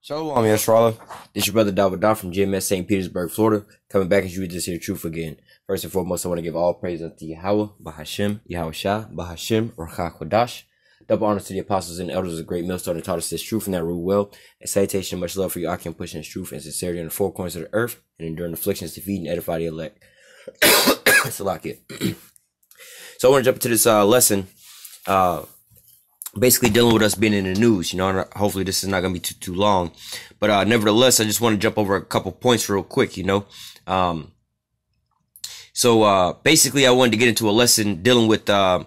Shalom, Yashrala. This is your brother David from GMS St. Petersburg, Florida, coming back as you read this here truth again. First and foremost, I want to give all praise unto YAHAWAH, BAHASHIM, YAHAWASHI, BAHASHIM, RACHAQUADASH. Double honors to the apostles and elders of the great millstone that taught us this truth and that rule well. And salutation and much love for you, Akim, pushing this truth and sincerity in the four corners of the earth and enduring afflictions to feed and edify the elect. Salakia. So I want to jump into this lesson. Basically dealing with us being in the news, and hopefully this is not going to be too long, but nevertheless, I just want to jump over a couple points real quick, So basically I wanted to get into a lesson dealing with, how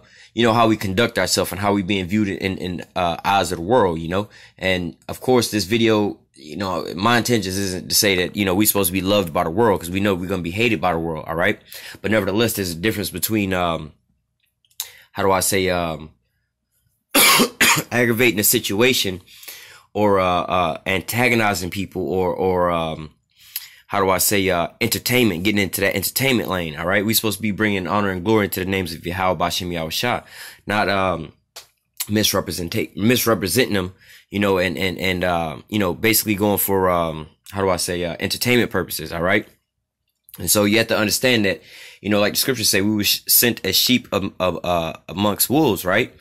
we conduct ourselves and how we being viewed in eyes of the world, and of course this video, my intentions isn't to say that, we're supposed to be loved by the world, because we know we're going to be hated by the world. All right. But nevertheless, there's a difference between, aggravating a situation or antagonizing people or entertainment, getting into that entertainment lane. All right, we're supposed to be bringing honor and glory into the names of YAHAWASHI, not misrepresenting them, and basically going for entertainment purposes. All right. And so you have to understand that, like the scriptures say, we were sent as sheep amongst wolves, right?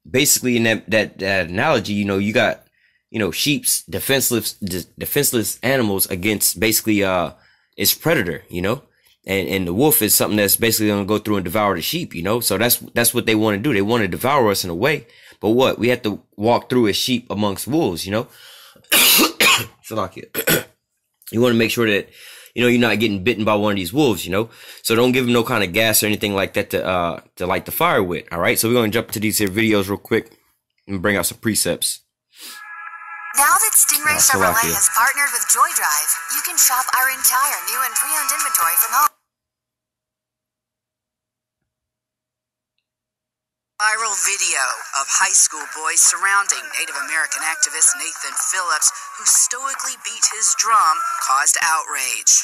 Basically, in that analogy, you got, sheep's defenseless animals against basically, its predator, and the wolf is something that's basically going to go through and devour the sheep, so that's what they want to do. They want to devour us in a way, but what we have to walk through as sheep amongst wolves, So like you want to make sure that, you're not getting bitten by one of these wolves, So don't give them no kind of gas or anything like that to light the fire with. All right. So we're going to jump into these here videos real quick and bring out some precepts. Now that Stingray Chevrolet has partnered with Joy Drive, you can shop our entire new and pre-owned inventory from home. Viral video of high school boys surrounding Native American activist Nathan Phillips, who stoically beat his drum, caused outrage.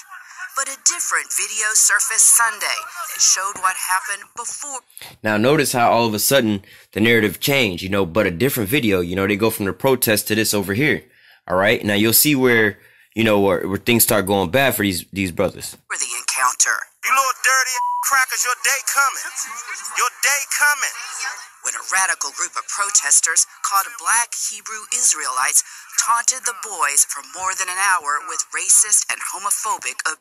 But a different video surfaced Sunday that showed what happened before. Now notice how all of a sudden the narrative changed, but a different video, they go from the protest to this over here. All right. Now you'll see where, where things start going bad for these brothers. For the encounter. You little dirty crackers, your day coming. Your day coming. When a radical group of protesters called Black Hebrew Israelites taunted the boys for more than an hour with racist and homophobic abuse.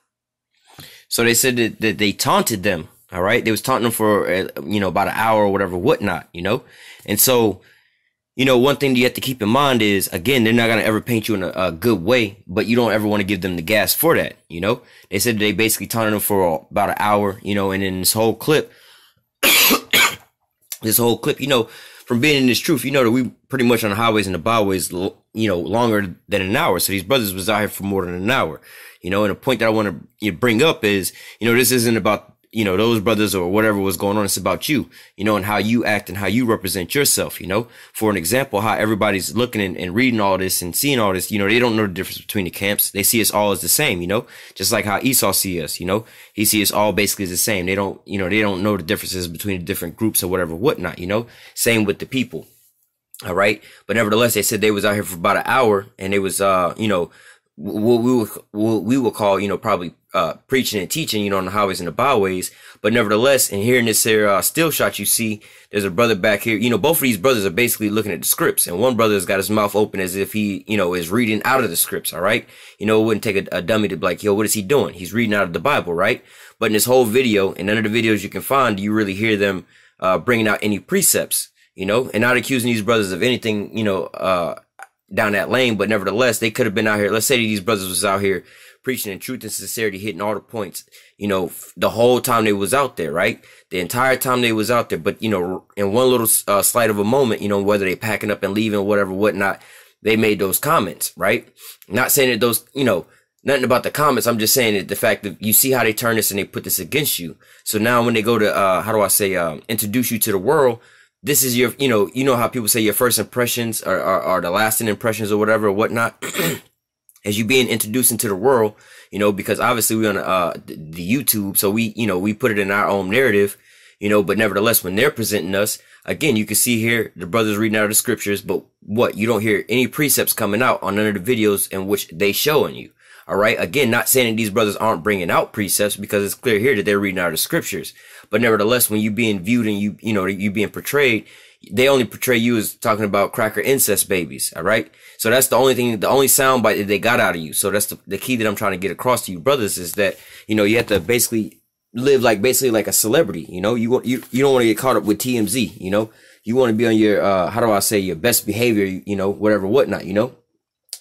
So they said that they taunted them. All right. They was taunting them for, about an hour or whatever, whatnot, And so, one thing you have to keep in mind is, again, they're not going to ever paint you in a good way, but you don't ever want to give them the gas for that. They said they basically taunted them for about an hour, and in this whole clip, from being in this truth, that we pretty much on the highways and the byways, longer than an hour. So these brothers was out here for more than an hour, and the point that I want to bring up is, this isn't about, those brothers or whatever was going on. It's about you, and how you act and how you represent yourself, for an example, how everybody's looking and reading all this and seeing all this, they don't know the difference between the camps. They see us all as the same, just like how Esau see us, he sees us all basically as the same. They don't, they don't know the differences between the different groups or whatever, whatnot, same with the people. All right. But nevertheless, they said they was out here for about an hour and it was, what we will call, probably, preaching and teaching, on the highways and the byways. But nevertheless, and here in this here, still shot, you see, there's a brother back here, both of these brothers are basically looking at the scripts, and one brother's got his mouth open as if he, is reading out of the scripts. All right. It wouldn't take a dummy to be like, yo, what is he doing? He's reading out of the Bible. Right. But in this whole video, and none of the videos you can find, do you really hear them, bringing out any precepts, and not accusing these brothers of anything, down that lane. But nevertheless, they could have been out here. Let's say these brothers was out here preaching in truth and sincerity, hitting all the points, the whole time they was out there, right? The entire time they was out there. But, in one little slight of a moment, whether they packing up and leaving or whatever, whatnot, they made those comments, right? Not saying that those, nothing about the comments. I'm just saying that the fact that you see how they turn this and they put this against you. So now when they go to, introduce you to the world, this is your, how people say your first impressions are the lasting impressions or whatever or whatnot. As you being introduced into the world, because obviously we're on the YouTube. So we put it in our own narrative, but nevertheless, when they're presenting us, again, you can see here the brothers reading out of the scriptures, but what? You don't hear any precepts coming out on none of the videos in which they showing you. All right. Again, not saying that these brothers aren't bringing out precepts, because it's clear here that they're reading out of the scriptures. But nevertheless, when you being viewed and you being portrayed, they only portray you as talking about cracker incest babies. All right. So that's the only thing, the only soundbite that they got out of you. So that's the key that I'm trying to get across to you brothers, is that, you have to basically live basically like a celebrity. You don't want to get caught up with TMZ. You want to be on your, how do I say, your best behavior, whatever, whatnot,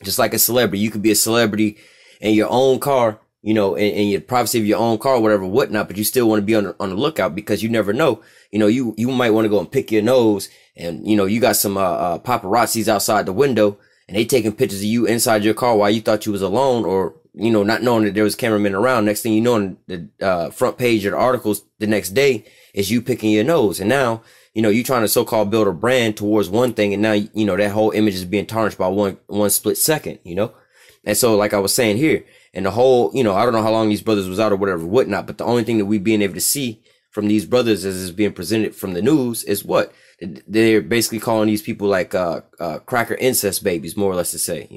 just like a celebrity. You could be a celebrity in your own car, in your privacy of your own car, whatever, whatnot, but you still want to be on the lookout, because you never know. You might want to go and pick your nose, and, you got some, paparazzis outside the window, and they taking pictures of you inside your car while you thought you was alone, or, not knowing that there was cameramen around. Next thing you know, on the, front page of the articles the next day is you picking your nose. And now, you trying to so-called build a brand towards one thing, and now, that whole image is being tarnished by one split second, And so, like I was saying here, and the whole, I don't know how long these brothers was out or whatever, whatnot, but the only thing that we being able to see from these brothers as is being presented from the news is what? They're basically calling these people like, cracker incest babies, more or less to say,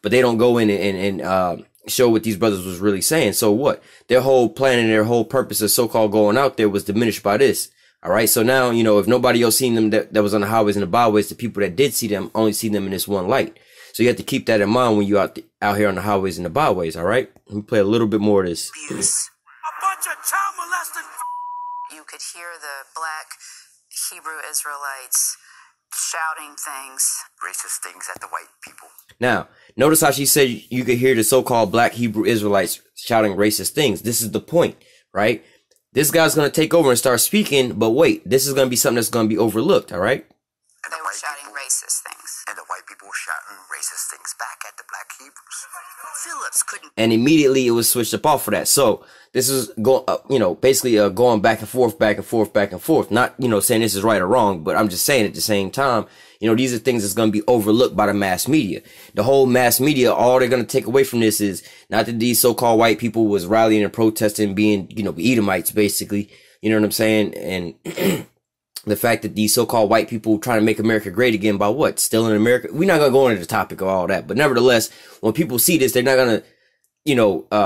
but they don't go in and show what these brothers was really saying. So what? Their whole plan and their whole purpose of so-called going out there was diminished by this. All right. So now, if nobody else seen them that was on the highways and the byways, the people that did see them only see them in this one light. So you have to keep that in mind when you out here on the highways and the byways. All right. Let me play a little bit more of this. Abuse. A bunch of child molesting. You could hear the black Hebrew Israelites shouting racist things at the white people. Now, notice how she said you could hear the so-called black Hebrew Israelites shouting racist things. This is the point, right? This guy's going to take over and start speaking, but wait, this is going to be something that's going to be overlooked, all right? And they were shouting racist things. And the white people were shouting racist things back at the black Hebrews. Phillips couldn't. And immediately it was switched up off for that. So this is going, basically going back and forth, back and forth, back and forth. Not, saying this is right or wrong, but I'm just saying at the same time, these are things that's going to be overlooked by the mass media. The whole mass media, all they're going to take away from this is not that these so-called white people was rallying and protesting, being, Edomites, basically. You know what I'm saying? And the fact that these so-called white people trying to make America great again by what? Stealing America? We're not going to go into the topic of all that. But nevertheless, when people see this, they're not going to,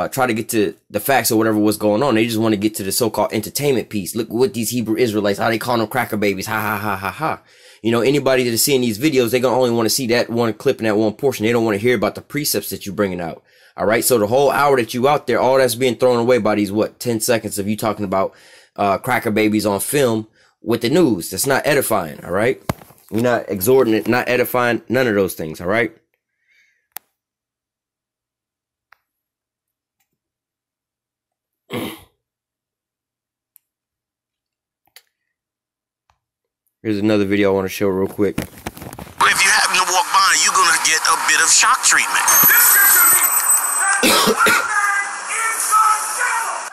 try to get to the facts or whatever was going on. They just want to get to the so-called entertainment piece. Look what these Hebrew Israelites, how they call them cracker babies. Ha, ha, ha, ha, ha. Anybody that is seeing these videos, they're going to only want to see that one clip and that one portion. They don't want to hear about the precepts that you're bringing out. All right. So the whole hour that you out there, all that's being thrown away by these, 10 seconds of you talking about, cracker babies on film with the news. That's not edifying. All right. You're not exhorting it, not edifying, none of those things. All right. Here's another video I want to show real quick. If you happen to walk by, you're going to get a bit of shock treatment.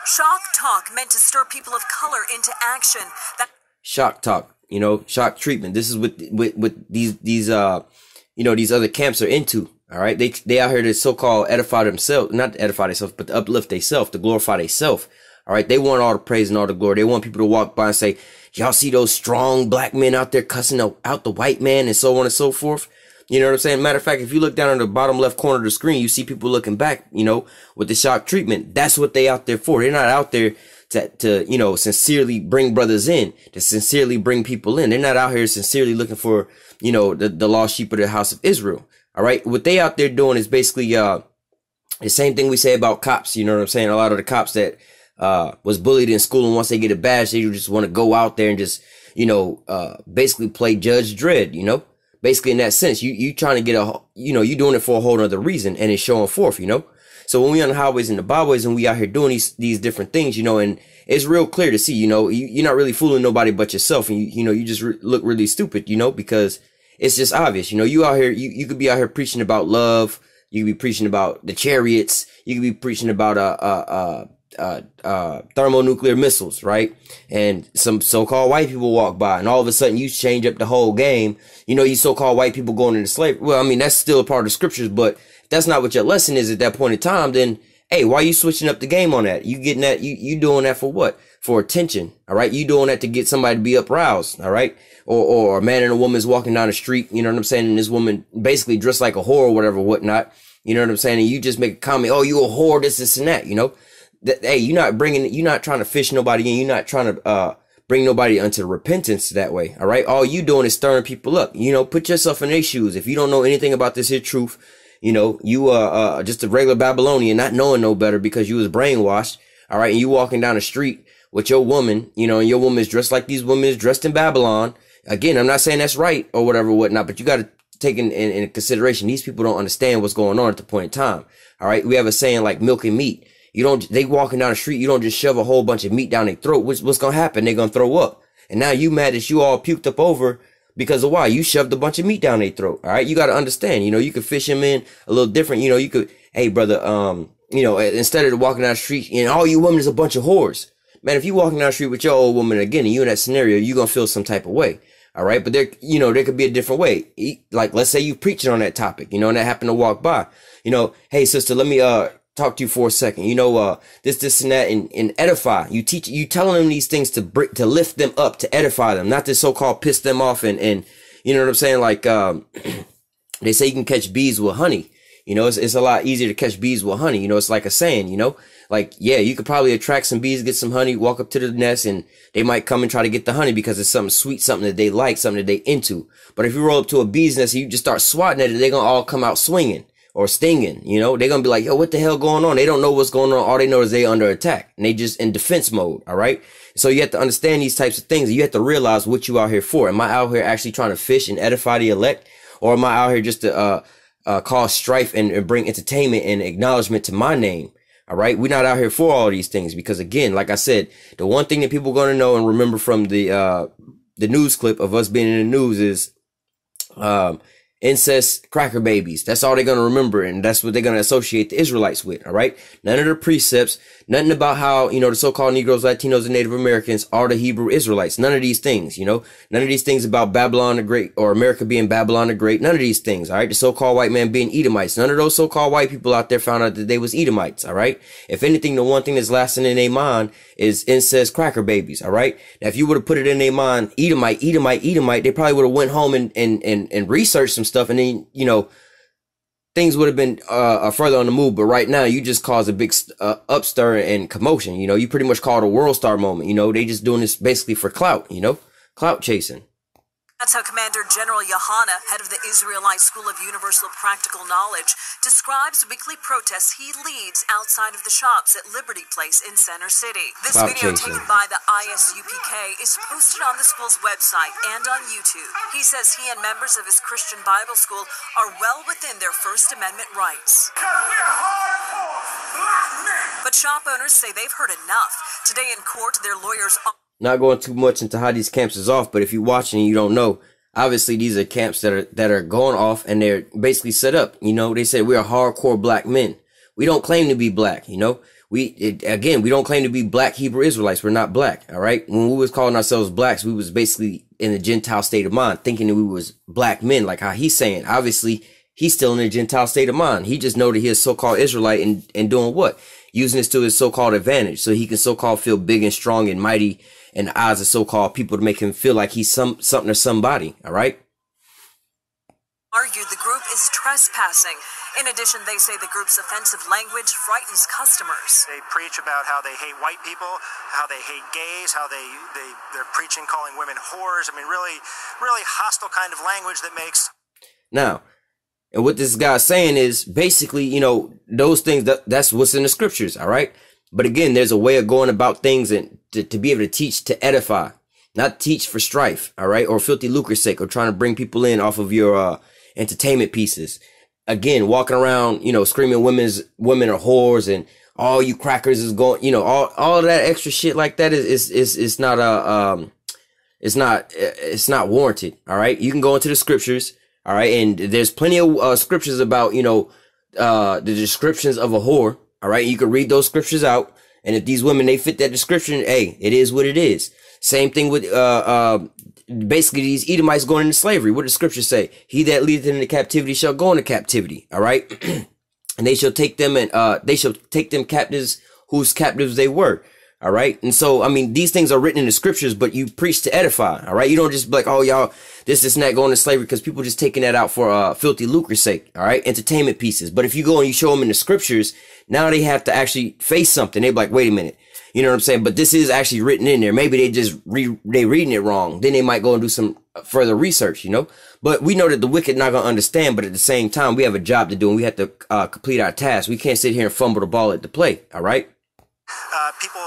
Shock talk meant to stir people of color into action. Shock talk, shock treatment. This is what these these other camps are into. All right. They out here to so-called edify themselves, not to edify themselves, but to uplift themselves, to glorify themselves. All right. They want all the praise and all the glory. They want people to walk by and say, y'all see those strong black men out there cussing out the white man and so on and so forth. You know what I'm saying? Matter of fact, if you look down in the bottom left corner of the screen, you see people looking back, with the shock treatment. That's what they out there for. They're not out there to sincerely bring brothers in, to sincerely bring people in. They're not out here sincerely looking for, the lost sheep of the house of Israel. All right. What they out there doing is basically, the same thing we say about cops. You know what I'm saying? A lot of the cops that, was bullied in school, and once they get a badge, they just want to go out there and just, basically play Judge Dredd, basically in that sense, you trying to get you doing it for a whole other reason, and it's showing forth, So when we on the highways and the byways and we out here doing these different things, and it's real clear to see, you're not really fooling nobody but yourself, and you just look really stupid, because it's just obvious, you out here, you could be out here preaching about love, you could be preaching about the chariots, you could be preaching about thermonuclear missiles, right? And some so-called white people walk by, and all of a sudden you change up the whole game. You so-called white people going into slavery. Well, I mean, that's still a part of the scriptures, but if that's not what your lesson is at that point in time, then hey, why you switching up the game on that? You getting that, you doing that for what? For attention, all right? You doing that to get somebody to be upraused, all right? Or a man and a woman's walking down the street, you know what I'm saying? And this woman basically dressed like a whore or whatever, whatnot. You know what I'm saying? And you just make a comment, oh, you a whore, this and that, you know? Hey, you're not trying to fish nobody in. You're not trying to, bring nobody unto repentance that way. All right. All you doing is stirring people up. You know, put yourself in their shoes. If you don't know anything about this here truth, you know, you just a regular Babylonian, not knowing no better because you was brainwashed. All right. And you walking down the street with your woman, you know, and your woman is dressed like these women is dressed in Babylon. Again, I'm not saying that's right or whatever, whatnot, but you got to take in consideration. These people don't understand what's going on at the point in time. All right. We have a saying like milk and meat. They walking down the street, you don't just shove a whole bunch of meat down their throat. What's going to happen? They're going to throw up. And now you mad that you all puked up over because of why? You shoved a bunch of meat down their throat. All right. You got to understand, you know, you could fish them in a little different. You know, you could, hey, brother, you know, instead of walking down the street and all you women is a bunch of whores. Man, if you walking down the street with your old woman again and you in that scenario, you're going to feel some type of way. All right. But there, you know, there could be a different way. Like, let's say you preaching on that topic, you know, and that happened to walk by, you know, hey, sister, let me, talk to you for a second, you know, this and that, and edify. You telling them these things to lift them up, to edify them, not to so-called piss them off. And you know what I'm saying? Like, they say you can catch bees with honey. You know, it's a lot easier to catch bees with honey. You know, it's like a saying, you know, like, yeah, you could probably attract some bees, get some honey, walk up to the nest, and they might come and try to get the honey because it's something sweet, something that they like, something that they into. But if you roll up to a bee's nest and you just start swatting at it, they're going to all come out swinging or stinging. You know, they're going to be like, yo, what the hell going on? They don't know what's going on. All they know is they under attack and they just in defense mode. All right. So you have to understand these types of things. You have to realize what you out here for. Am I out here actually trying to fish and edify the elect? Or am I out here just to, cause strife and bring entertainment and acknowledgement to my name? All right. We're not out here for all these things because, again, like I said, the one thing that people are going to know and remember from the news clip of us being in the news is, incest, cracker babies. That's all they're going to remember. And that's what they're going to associate the Israelites with. All right. None of the precepts, nothing about how, you know, the so-called Negroes, Latinos, and Native Americans are the Hebrew Israelites. None of these things, you know, none of these things about Babylon the Great or America being Babylon the Great. None of these things. All right. The so-called white man being Edomites. None of those so-called white people out there found out that they was Edomites. All right. If anything, the one thing that's lasting in their mind is incest, cracker babies. All right. Now, if you would have put it in their mind, Edomite, they probably would have went home and researched some stuff. And then, you know, things would have been further on the move. But right now, you just caused a big upstir and commotion. You know, you pretty much called a world star moment. You know, they just doing this basically for clout, you know, clout chasing. That's how Commander General YAHAWASHI, head of the Israelite School of Universal Practical Knowledge, describes weekly protests he leads outside of the shops at Liberty Place in Center City. This video taken by the ISUPK is posted on the school's website and on YouTube. He says he and members of his Christian Bible school are well within their First Amendment rights. But shop owners say they've heard enough. Today in court, their lawyers... Not going too much into how these camps is off, but if you're watching and you don't know, obviously these are camps that are going off and they're basically set up. You know, they say we are hardcore black men. We don't claim to be black, you know. We don't claim to be black Hebrew Israelites. We're not black, all right? When we was calling ourselves blacks, we was basically in a Gentile state of mind, thinking that we was black men, like how he's saying. Obviously, he's still in a Gentile state of mind. He just know that he's so-called Israelite and doing what? Using this to his so-called advantage so he can so-called feel big and strong and mighty in the eyes of so-called people to make him feel like he's something or somebody, all right? Argued the group is trespassing. In addition, they say the group's offensive language frightens customers. They preach about how they hate white people, how they hate gays, how they're preaching calling women whores. I mean, really, really hostile kind of language that makes... Now, and what this guy's saying is basically, you know, those things, that's what's in the scriptures, all right? But again, there's a way of going about things and to be able to teach, to edify, not teach for strife, all right? Or filthy lucre's sake, or trying to bring people in off of your entertainment pieces. Again, walking around, you know, screaming women are whores and all you crackers is going, you know, all of that extra shit like that is not it's not warranted, all right? You can go into the scriptures, all right? And there's plenty of scriptures about, you know, the descriptions of a whore. All right. You can read those scriptures out. And if these women, they fit that description, hey, it is what it is. Same thing with, basically these Edomites going into slavery. What does scripture say? He that leadeth into captivity shall go into captivity. All right. and they shall take them captives whose captives they were. All right. And so, I mean, these things are written in the scriptures, but you preach to edify. All right. You don't just be like, oh, y'all, this and that going to slavery, because people just taking that out for filthy lucre's sake. All right. Entertainment pieces. But if you go and you show them in the scriptures, now they have to actually face something. They be like, wait a minute. You know what I'm saying? But this is actually written in there. Maybe they just they reading it wrong. Then they might go and do some further research, you know. But we know that the wicked not going to understand. But at the same time, we have a job to do, and we have to complete our task. We can't sit here and fumble the ball at the play. All right. People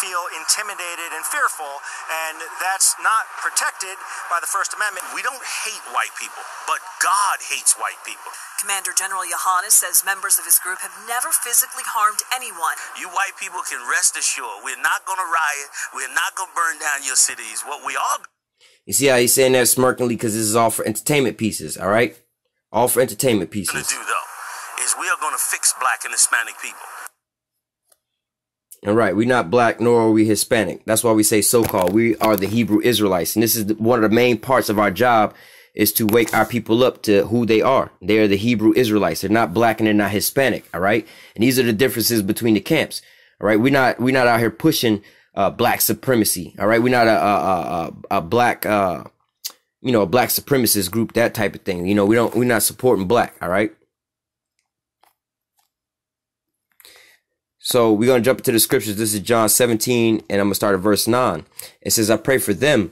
feel intimidated and fearful, and that's not protected by the First Amendment. We don't hate white people, but God hates white people. Commander General YAHAWASHI says members of his group have never physically harmed anyone. You white people can rest assured we're not going to riot. We're not going to burn down your cities. What we all... You see how he's saying that smirkingly, because this is all for entertainment pieces, all right? All for entertainment pieces. What we're going to do, though, is we are going to fix black and Hispanic people. And right, we're not black, nor are we Hispanic. That's why we say so-called. We are the Hebrew Israelites. And this is one of the main parts of our job, is to wake our people up to who they are. They are the Hebrew Israelites. They're not black and they're not Hispanic, all right? And these are the differences between the camps, all right? We're not out here pushing black supremacy, all right? We're not a black, you know, a black supremacist group, that type of thing. You know, we're not supporting black, all right? So we're going to jump into the scriptures. This is John 17, and I'm going to start at verse 9. It says, I pray for them.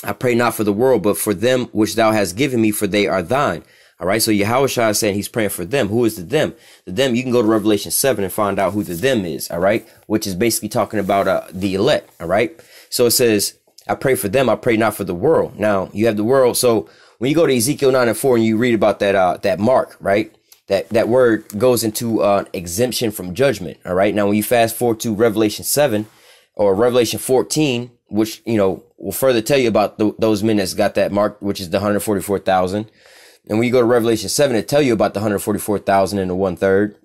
I pray not for the world, but for them which thou hast given me, for they are thine. All right. So YAHAWASHI is saying he's praying for them. Who is the them? The them, you can go to Revelation 7 and find out who the them is. All right. Which is basically talking about the elect. All right. So it says, I pray for them. I pray not for the world. Now you have the world. So when you go to Ezekiel 9 and 4 and you read about that mark, right? That word goes into exemption from judgment. All right. Now, when you fast forward to Revelation 7 or Revelation 14, which, you know, will further tell you about those men that's got that mark, which is the 144,000. And when you go to Revelation 7, it tell you about the 144,000 and the 1/3.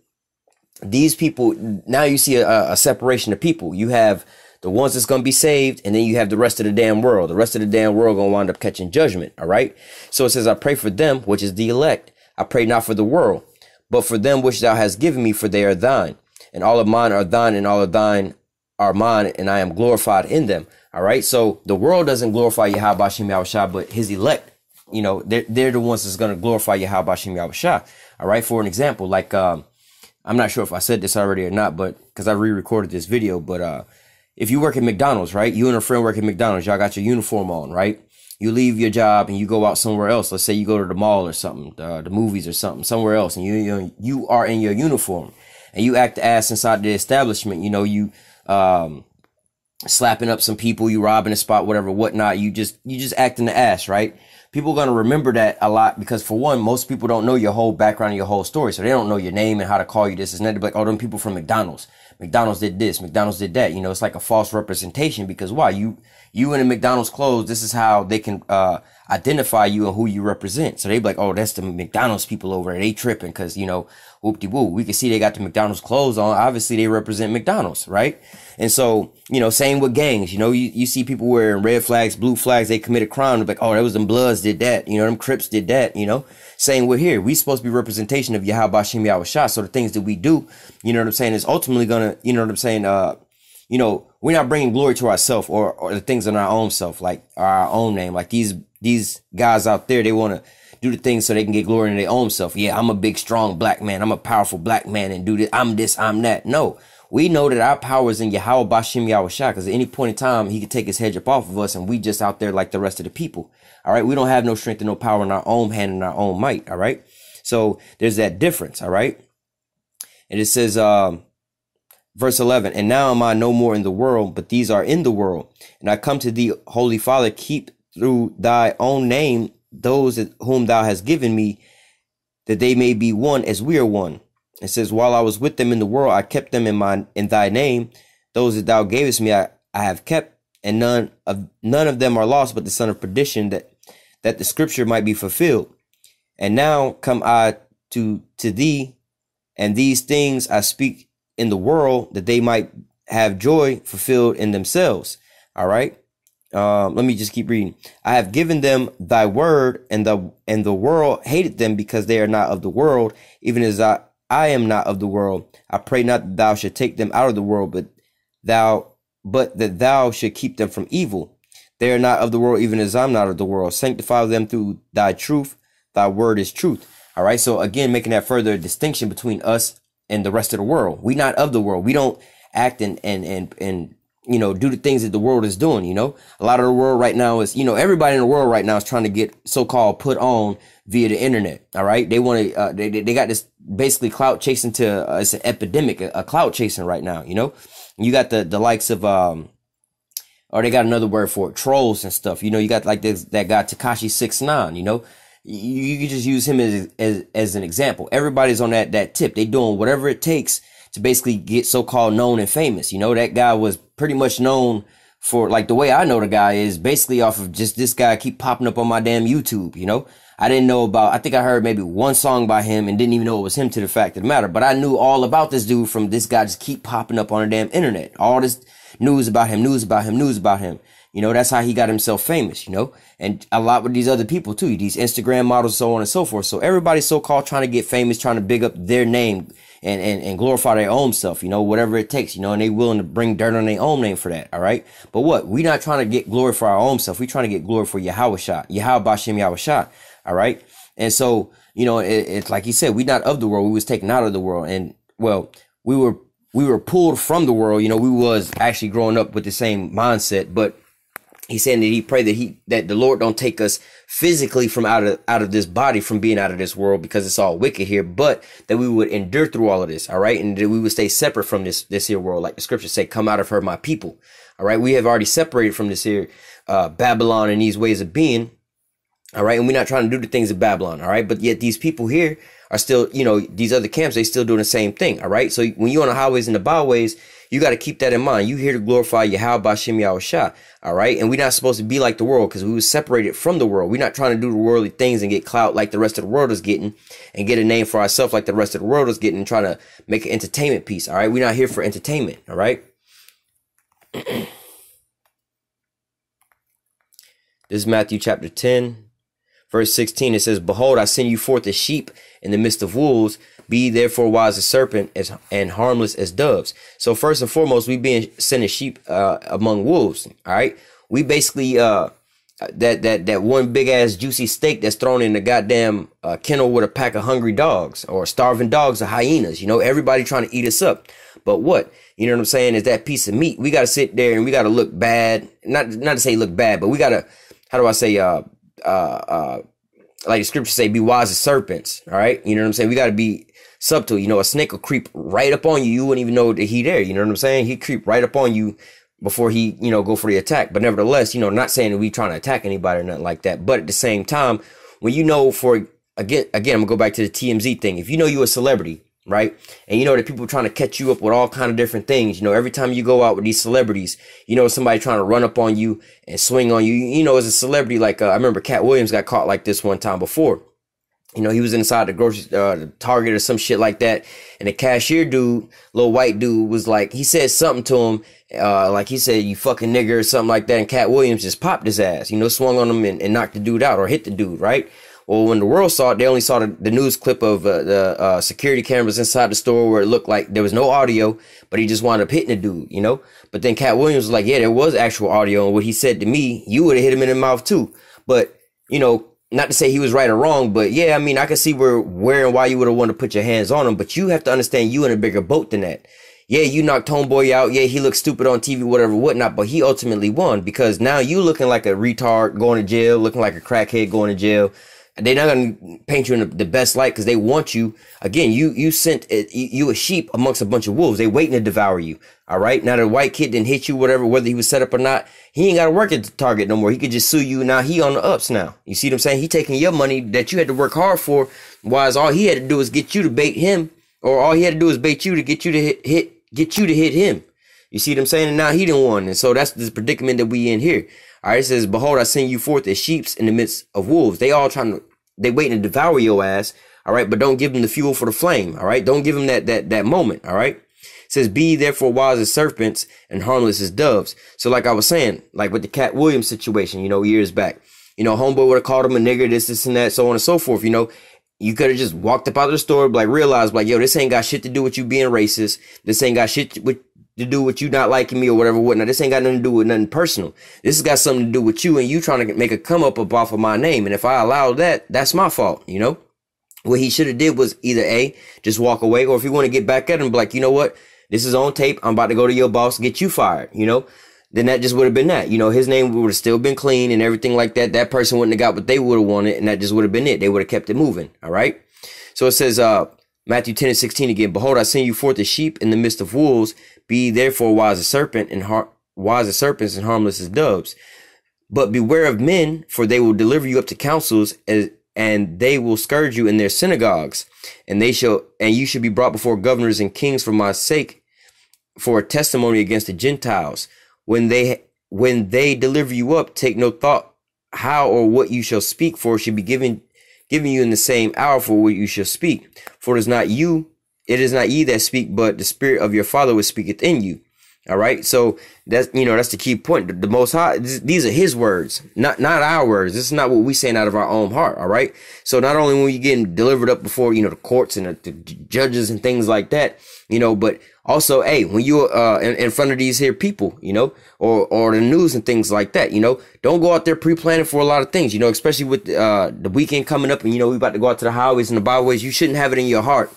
These people, now you see a separation of people. You have the ones that's going to be saved, and then you have the rest of the damn world. The rest of the damn world going to wind up catching judgment. All right. So it says, I pray for them, which is the elect. I pray not for the world, but for them which thou hast given me, for they are thine. And all of mine are thine, and all of thine are mine, and I am glorified in them. All right. So the world doesn't glorify YAHAWASHI, but his elect, you know, they're the ones that's going to glorify YAHAWASHI. All right. For an example, like, I'm not sure if I said this already or not, but because I re-recorded this video, but, if you work at McDonald's, right, you and a friend work at McDonald's, y'all got your uniform on, right? You leave your job and you go out somewhere else. Let's say you go to the mall or something, the movies or something, somewhere else, and you are in your uniform and you act the ass inside the establishment. You know, you slapping up some people, you robbing a spot, whatever, whatnot. You just acting the ass, right? People are going to remember that a lot because, for one, most people don't know your whole background and your whole story. So they don't know your name and how to call you this. It's not like, oh, them people from McDonald's. McDonald's did this. McDonald's did that. You know, it's like a false representation because why? You in the McDonald's clothes, this is how they can identify you and who you represent. So they be like, oh, that's the McDonald's people over there. They tripping because, you know, whoop-de-woo. We can see they got the McDonald's clothes on. Obviously, they represent McDonald's, right? And so, you know, same with gangs. You know, you see people wearing red flags, blue flags. They commit a crime. They're like, oh, that was them Bloods did that. You know, them Crips did that, you know. Same with here. We supposed to be representation of YAHAWASHI. So the things that we do, you know what I'm saying, is ultimately going to, you know what I'm saying, you know, we're not bringing glory to ourselves or the things in our own self, like our own name. Like these guys out there, they want to do the things so they can get glory in their own self. Yeah, I'm a big, strong black man. I'm a powerful black man and do this. I'm that. No, we know that our power is in YAHAWASHI, because at any point in time, he could take his hedge up off of us and we just out there like the rest of the people. All right. We don't have no strength and no power in our own hand and our own might. All right. So there's that difference. All right. And it says, verse 11, and now am I no more in the world, but these are in the world. And I come to thee, Holy Father, keep through thy own name those whom thou hast given me, that they may be one as we are one. It says, while I was with them in the world, I kept them in thy name. Those that thou gavest me, I have kept, and none of them are lost, but the son of perdition, that the scripture might be fulfilled. And now come I to thee, and these things I speak in the world, that they might have joy fulfilled in themselves. All right. Let me just keep reading. I have given them thy word, and the world hated them because they are not of the world, even as I am not of the world. I pray not that thou should take them out of the world, but that thou should keep them from evil. They are not of the world, even as I'm not of the world. Sanctify them through thy truth. Thy word is truth. All right. So again, making that further distinction between us and the rest of the world. We not of the world. We don't act and do the things that the world is doing. A lot of the world right now is, everybody in the world right now is trying to get so-called put on via the internet. All right. They want to, they got this basically clout chasing it's an epidemic, a clout chasing right now. You got the likes of, or they got another word for it, trolls and stuff. You got like that guy Tekashi 6ix9ine. You can just use him as an example. Everybody's on that tip. They doing whatever it takes to basically get so-called known and famous. That guy was pretty much known for, like, the way I know the guy is basically off of just this guy keep popping up on my damn YouTube. I didn't know I think I heard maybe one song by him and didn't even know it was him to the fact of the matter. But I knew all about this dude from this guy just keep popping up on the damn internet. All this news about him. That's how he got himself famous, and a lot with these other people too, these Instagram models, so on and so forth. So everybody's so-called trying to get famous, trying to big up their name and glorify their own self, whatever it takes, and they willing to bring dirt on their own name for that. All right. But what? We not trying to get glory for our own self. We trying to get glory for YAHAWASHI. All right. And so, it's like he said, we not of the world. We was taken out of the world. And well, we were pulled from the world. We was actually growing up with the same mindset, but he's saying that he prayed that the Lord don't take us physically from out of this body, from being out of this world, because it's all wicked here, but that we would endure through all of this. All right. And that we would stay separate from this here world. Like the scriptures say, come out of her, my people. All right. We have already separated from this here, Babylon and these ways of being. All right. And we're not trying to do the things of Babylon. All right. But yet these people here are still, these other camps, they still doing the same thing. All right. So when you're on the highways and the byways, you got to keep that in mind. You here to glorify YAHAWASHI. All right. And we're not supposed to be like the world, because we were separated from the world. We're not trying to do the worldly things and get clout like the rest of the world is getting, and get a name for ourselves like the rest of the world is getting, and trying to make an entertainment piece. All right. We're not here for entertainment. All right. This is Matthew chapter 10. Verse 16, it says, behold, I send you forth as sheep in the midst of wolves. Be therefore wise as serpent and harmless as doves. So first and foremost, we being sent as sheep among wolves. All right. We basically that one big ass juicy steak that's thrown in the goddamn kennel with a pack of hungry dogs, or starving dogs or hyenas. Everybody trying to eat us up. But what? You know what I'm saying? Is that piece of meat. We got to sit there and we got to look bad. Not to say look bad, but we got to, how do I say, like the scripture say, be wise as serpents. All right. You know what I'm saying? We got to be subtle. A snake will creep right up on you. You wouldn't even know that he there. You know what I'm saying? He creep right up on you before he, go for the attack. But nevertheless, not saying that we trying to attack anybody or nothing like that. But at the same time, when again, I'm gonna go back to the TMZ thing. If you a celebrity, right? And that people are trying to catch you up with all kind of different things. Every time you go out with these celebrities, somebody trying to run up on you and swing on you. As a celebrity, like I remember Cat Williams got caught like this one time before. He was inside the grocery the Target or some shit like that, and the cashier dude, little white dude, was like, he said something to him, like he said, you fucking nigger or something like that, and Cat Williams just popped his ass, swung on him and knocked the dude out, or hit the dude, right? Well, when the world saw it, they only saw the news clip of the security cameras inside the store where it looked like there was no audio, but he just wound up hitting the dude, But then Cat Williams was like, yeah, there was actual audio, and what he said to me, you would have hit him in the mouth too. But, not to say he was right or wrong, but yeah, I mean, I can see where and why you would have wanted to put your hands on him, but you have to understand you in a bigger boat than that. Yeah, you knocked Homeboy out. Yeah, he looked stupid on TV, whatever, whatnot, but he ultimately won, because now you looking like a retard going to jail, looking like a crackhead going to jail. They're not going to paint you in the best light, because they want you. Again, you a sheep amongst a bunch of wolves. They waiting to devour you. All right. Now the white kid didn't hit you, whatever, whether he was set up or not. He ain't got to work at the Target no more. He could just sue you. Now he on the ups now. You see what I'm saying? He taking your money that you had to work hard for. Whereas all he had to do is get you to bait him, or all he had to do is bait you to get you to hit him. You see what I'm saying? And now he done won. And so that's the predicament that we in here. All right. It says, behold, I send you forth as sheep in the midst of wolves. They waiting to devour your ass. All right. But don't give them the fuel for the flame. All right. Don't give them that moment. All right. It says, be therefore wise as serpents and harmless as doves. So like I was saying, like with the Cat Williams situation, years back, homeboy would have called him a nigger, this and that, so on and so forth. You could have just walked up out of the store, like realized, like, yo, this ain't got shit to do with you being racist. This ain't got shit to do with you not liking me or whatever, whatnot. This ain't got nothing to do with nothing personal. This has got something to do with you and you trying to make a come up off of my name. And if I allow that, that's my fault, you know? What he should have did was either A, just walk away, or if you want to get back at him, be like, you know what? This is on tape. I'm about to go to your boss, get you fired, you know? Then that just would have been that. You know, his name would have still been clean and everything like that. That person wouldn't have got what they would have wanted, and that just would have been it. They would have kept it moving, all right? So it says, Matthew 10:16 again, behold, I send you forth as sheep in the midst of wolves. Be therefore wise as serpents and harmless as doves. But beware of men, for they will deliver you up to councils, and they will scourge you in their synagogues. And you shall be brought before governors and kings for my sake, for a testimony against the Gentiles. When they deliver you up, take no thought how or what you shall speak, for it should be given you in the same hour for what you shall speak. For it is not ye that speak, but the Spirit of your Father which speaketh in you. All right. So that's the key point. The Most High, these are his words, not our words. This is not what we saying out of our own heart. All right. So not only when you're getting delivered up before, the courts and the judges and things like that, but also, hey, when you're in front of these here people, or the news and things like that, don't go out there pre-planning for a lot of things, especially with the weekend coming up and, we about to go out to the highways and the byways. You shouldn't have it in your heart.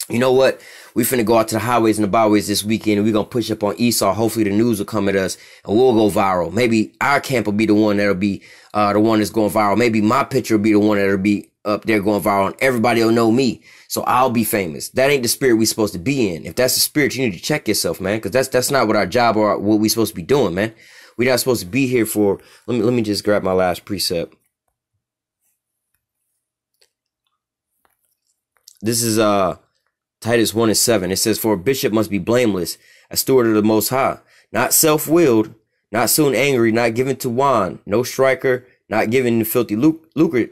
You know what? We finna go out to the highways and the byways this weekend, and we're going to push up on Esau. Hopefully the news will come at us and we'll go viral. Maybe our camp will be the one that'll be the one that's going viral. Maybe my picture will be the one that'll be up there going viral, and everybody will know me. So I'll be famous. That ain't the spirit we supposed to be in. If that's the spirit, you need to check yourself, man, because that's not what our job or what we supposed to be doing, man. We're not supposed to be here for. Let me just grab my last precept. This is Titus 1:7. It says, for a bishop must be blameless, a steward of the Most High, not self-willed, not soon angry, not given to wine, no striker, not given to filthy lucre,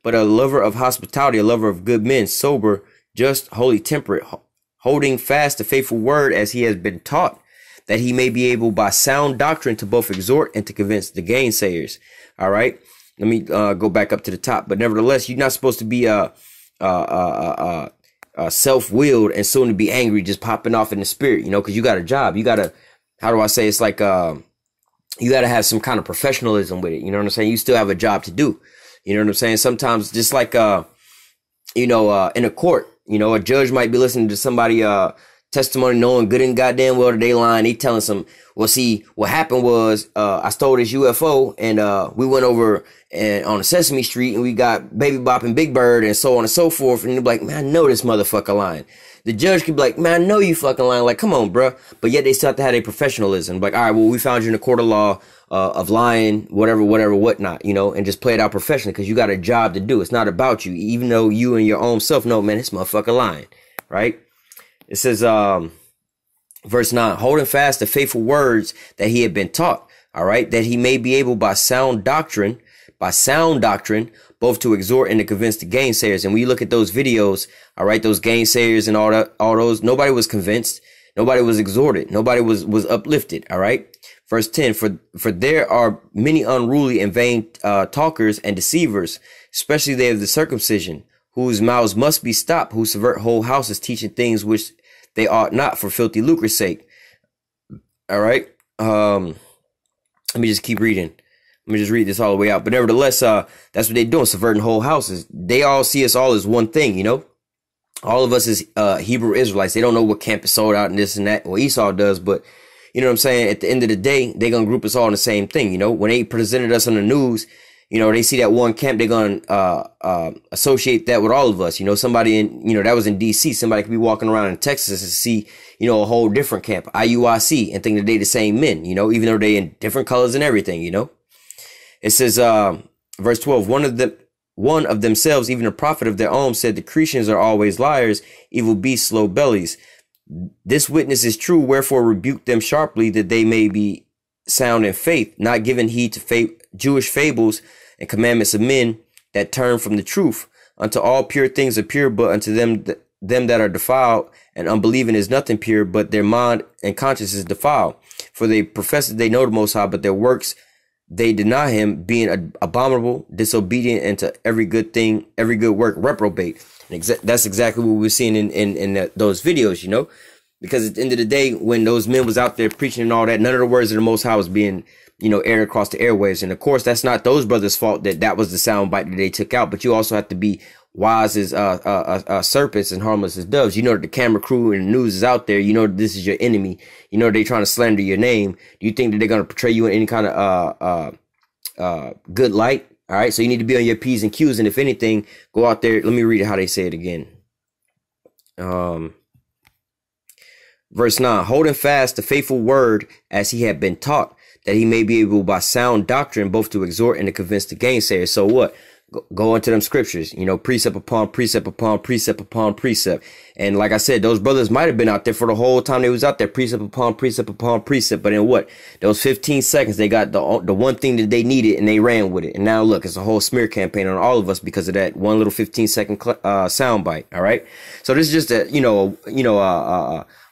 but a lover of hospitality, a lover of good men, sober, just, holy, temperate, holding fast the faithful word as he has been taught, that he may be able by sound doctrine to both exhort and to convince the gainsayers. All right. Let me go back up to the top. But nevertheless, you're not supposed to be self-willed and soon to be angry, just popping off in the spirit, because you got a job. You got to, how do I say? It's like you got to have some kind of professionalism with it. You know what I'm saying? You still have a job to do. You know what I'm saying? Sometimes just like, in a court, a judge might be listening to somebody testimony knowing good and goddamn well that they lying. They telling some, well, see, what happened was I stole this UFO and we went over and on Sesame Street and we got Baby Bop and Big Bird and so on and so forth. And they're like, man, I know this motherfucker lying. The judge could be like, man, I know you fucking lying. Like, come on, bro. But yet they still have to have a professionalism. Like, all right, well, we found you in a court of law of lying, whatever, whatnot, and just play it out professionally because you got a job to do. It's not about you, even though you and your own self know, man, this motherfucker lying, right? It says, verse 9, holding fast the faithful words that he had been taught, all right, that he may be able by sound doctrine, both to exhort and to convince the gainsayers. And when you look at those videos, all right, those gainsayers and all those, nobody was convinced. Nobody was exhorted. Nobody was uplifted. All right. Verse 10, for there are many unruly and vain talkers and deceivers, especially they of the circumcision, whose mouths must be stopped, who subvert whole houses, teaching things which they ought not for filthy lucre's sake. All right. Let me just keep reading. Let me just read this all the way out. But nevertheless, that's what they're doing, subverting whole houses. They all see us all as one thing, All of us is Hebrew Israelites. They don't know what camp is sold out and this and that. Well, Esau does, but you know what I'm saying? At the end of the day, they're going to group us all in the same thing. When they presented us on the news, they see that one camp, they're going to associate that with all of us. Somebody in, that was in DC. Somebody could be walking around in Texas and see, a whole different camp, IUIC, and think that they the same men, even though they in different colors and everything, It says, verse 12, one of themselves, even a prophet of their own, said the Cretians are always liars, evil beasts, slow bellies. This witness is true, wherefore rebuke them sharply, that they may be sound in faith, not giving heed to Jewish fables and commandments of men that turn from the truth. Unto all pure things are pure, but unto them that are defiled and unbelieving is nothing pure, but their mind and conscience is defiled. For they profess that they know the Most High, but their works they deny him, being abominable, disobedient, and to every good thing, every good work, reprobate. And that's exactly what we're seeing in those videos, you know, because at the end of the day, when those men was out there preaching and all that, none of the words of the Most High was being, you know, aired across the airwaves. And of course, that's not those brothers' fault that was the sound bite that they took out. But you also have to be wise as serpents and harmless as doves. You know that the camera crew and the news is out there. You know that this is your enemy. You know they're trying to slander your name. Do you think that they're going to portray you in any kind of good light? All right, so you need to be on your P's and Q's. And if anything, go out there. Let me read how they say it again. Verse 9, holding fast the faithful word as he had been taught, that he may be able by sound doctrine both to exhort and to convince the gainsayers. So what? Go into them scriptures, you know, precept upon precept upon precept upon precept. And like I said, those brothers might have been out there for the whole time they was out there, precept upon precept upon precept. But in what? Those 15 seconds, they got the one thing that they needed and they ran with it. And now look, it's a whole smear campaign on all of us because of that one little 15-second sound bite. All right. So this is just a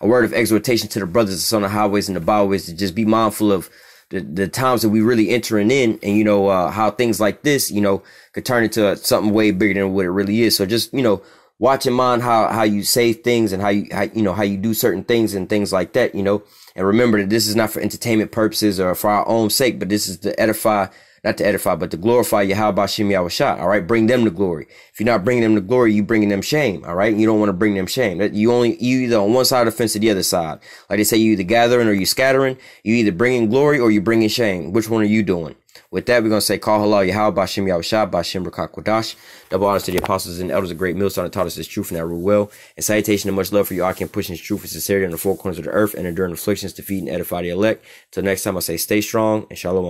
word of exhortation to the brothers that's on the highways and the byways to just be mindful of the times that we really entering in, and, you know, how things like this, you know, could turn into something way bigger than what it really is. So just, you know, watch in mind how you say things and how you do certain things and things like that, you know, and remember that this is not for entertainment purposes or for our own sake, but this is to edify, not to edify, but to glorify YAHAWASHI. All right. Bring them to glory. If you're not bringing them to glory, you bringing them shame. All right. You don't want to bring them shame. You either on one side of the fence or the other side. Like they say, you either gathering or you scattering. You either bringing glory or you bringing shame. Which one are you doing? With that, we're going to say, call halal Yahweh, Bashim Yahushua, Bashim Rakak Quadash. Double honors to the apostles and elders of great millstone that taught us this truth and that rule well. And salutation and much love for you all, can push this truth and sincerity on the four corners of the earth and enduring afflictions, defeat and edify the elect. Till next time, I say, stay strong and shalom.